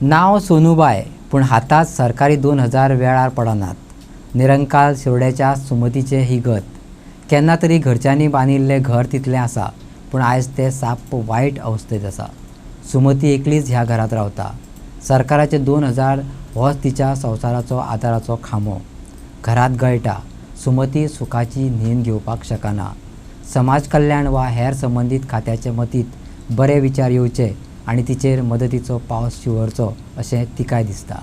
नाव सोनूबाय पूण हातात सरकारी 2000 वेळार पडनात. निरंकाल शिरोड्याच्या सुमतीचे ही गत. केन्ना तरी घरच्यांनी बांदिल्लें घर तितलें आसा, पूण आयज तें साप्प वायट अवस्थेंत आसा. सुमती एकलीच ह्या घरांत रावता. सरकाराचे 2000 होच तिच्या संवसाराचो आदाराचो खांबो. घरांत गळटा. सुमती सुखाची न्हीद घेवपाक शकना. समाज कल्याण वा हेर संबंदीत खात्याचे मतींत बरे विचार येवचे आनी तिचेर मदतीचो पावस शिंवरचो अशें तिकाय दिसता.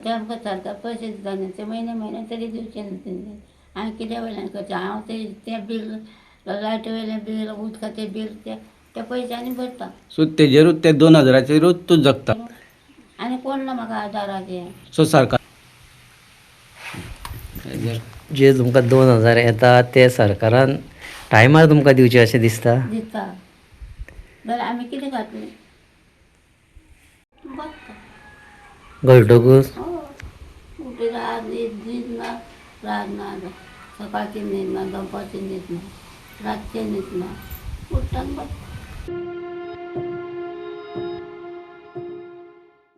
ते आमकां सरकार पयशे दिता न्ही, ते म्हयने तरी दिवचे न्ही तेंच्यांनी. हांवें कितें वयल्यान करचें? हांव तें बील, लायटी वयलें बील, उदकाचें बील ते पयशांनी भरता. सो तेजेरूच ते 2000चेरूच तूं जगता. आनी कोण ना म्हाका आदाराचें. सो सरकार जे तुमकां 2000 येता ते सरकारान टायमार तुमकां दिवचे अशें दिसता. दिता जाल्यार आमी कितें घातलें? बसता. गळटकूच उठे न्हीद ना, रात ना. सकाळची न्हीद ना, दनपारची न्हीद ना, रातचें न्हीद ना. उठ्ठान बसता.